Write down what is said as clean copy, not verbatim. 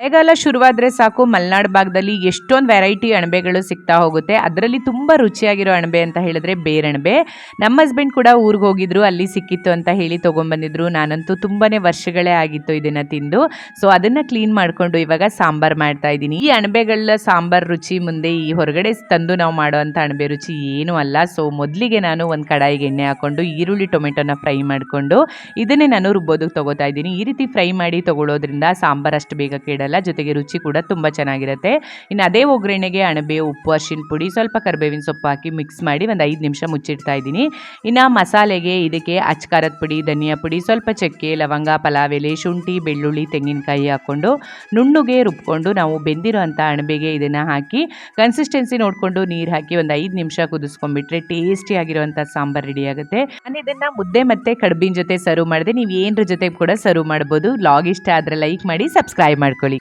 ಮಳೆಗಾಲ ಶುರುವಾದರೆ ಸಾಕು ಮಲೆನಾಡು ಭಾಗದಲ್ಲಿ ಎಷ್ಟೊಂದು ವೆರೈಟಿ ಅಣಬೆಗಳು ಸಿಗ್ತಾ ಹೋಗುತ್ತೆ. ಅದರಲ್ಲಿ ತುಂಬ ರುಚಿಯಾಗಿರೋ ಅಣಬೆ ಅಂತ ಹೇಳಿದ್ರೆ ಬೇರಣಬೆ. ನಮ್ಮ ಹಸ್ಬೆಂಡ್ ಕೂಡ ಊರಿಗೆ ಹೋಗಿದ್ರು, ಅಲ್ಲಿ ಸಿಕ್ಕಿತ್ತು ಅಂತ ಹೇಳಿ ತೊಗೊಂಬಂದಿದ್ರು. ನಾನಂತೂ ತುಂಬಾ ವರ್ಷಗಳೇ ಆಗಿತ್ತು ಇದನ್ನು ತಿಂದು. ಸೊ ಅದನ್ನು ಕ್ಲೀನ್ ಮಾಡಿಕೊಂಡು ಇವಾಗ ಸಾಂಬಾರು ಮಾಡ್ತಾ ಇದ್ದೀನಿ. ಈ ಅಣಬೆಗಳ ಸಾಂಬಾರು ರುಚಿ ಮುಂದೆ ಈ ಹೊರಗಡೆ ತಂದು ನಾವು ಮಾಡೋವಂಥ ಅಣಬೆ ರುಚಿ ಏನೂ ಅಲ್ಲ. ಸೊ ಮೊದಲಿಗೆ ನಾನು ಒಂದು ಕಡಾಯಿಗೆ ಎಣ್ಣೆ ಹಾಕ್ಕೊಂಡು ಈರುಳ್ಳಿ ಟೊಮೆಟೊನ ಫ್ರೈ ಮಾಡಿಕೊಂಡು ಇದನ್ನೇ ನಾನು ರುಬ್ಬೋದಕ್ಕೆ ತೊಗೋತಾ ಇದ್ದೀನಿ. ಈ ರೀತಿ ಫ್ರೈ ಮಾಡಿ ತೊಗೊಳ್ಳೋದ್ರಿಂದ ಸಾಂಬಾರು ಅಷ್ಟು ಬೇಗ ಕೆಡಲ್ಲ, ಜೊತೆಗೆ ರುಚಿ ಕೂಡ ತುಂಬ ಚೆನ್ನಾಗಿರುತ್ತೆ. ಇನ್ನು ಅದೇ ಒಗ್ಗರಣೆಗೆ ಅಣಬೆ, ಉಪ್ಪು, ಅರಿಶಿನ ಪುಡಿ, ಸ್ವಲ್ಪ ಕರಿಬೇವಿನ ಸೊಪ್ಪು ಹಾಕಿ ಮಿಕ್ಸ್ ಮಾಡಿ ಒಂದು 5 ನಿಮಿಷ ಮುಚ್ಚಿಡ್ತಾ ಇದ್ದೀನಿ. ಇನ್ನು ಮಸಾಲೆಗೆ ಇದಕ್ಕೆ ಅಚ್ಕಾರದ ಪುಡಿ, ಧನಿಯಾ ಪುಡಿ, ಸ್ವಲ್ಪ ಚಕ್ಕೆ, ಲವಂಗ, ಪಲಾವ್ ಎಲೆ, ಶುಂಠಿ, ಬೆಳ್ಳುಳ್ಳಿ, ತೆಂಗಿನಕಾಯಿ ಹಾಕ್ಕೊಂಡು ನುಣ್ಣಗೆ ರುಬ್ಕೊಂಡು ನಾವು ಬೆಂದಿರೋ ಅಂಥ ಅಣಬೆಗೆ ಇದನ್ನು ಹಾಕಿ ಕನ್ಸಿಸ್ಟೆನ್ಸಿ ನೋಡಿಕೊಂಡು ನೀರು ಹಾಕಿ ಒಂದು 5 ನಿಮಿಷ ಕುದಿಸ್ಕೊಂಡ್ಬಿಟ್ರೆ ಟೇಸ್ಟಿ ಆಗಿರುವಂಥ ಸಾಂಬಾರು ರೆಡಿ ಆಗುತ್ತೆ. ನಾನು ಇದನ್ನು ಮುದ್ದೆ ಮತ್ತು ಕಡುಬಿನ ಜೊತೆ ಸರ್ವ್ ಮಾಡಿದೆ. ನೀವು ಏನರ ಜೊತೆ ಕೂಡ ಸರ್ವ್ ಮಾಡ್ಬೋದು. ವ್ಲಾಗ್ ಇಷ್ಟ ಆದರೆ ಲೈಕ್ ಮಾಡಿ, ಸಬ್ಸ್ಕ್ರೈಬ್ ಮಾಡ್ಕೊಳ್ಳಿ.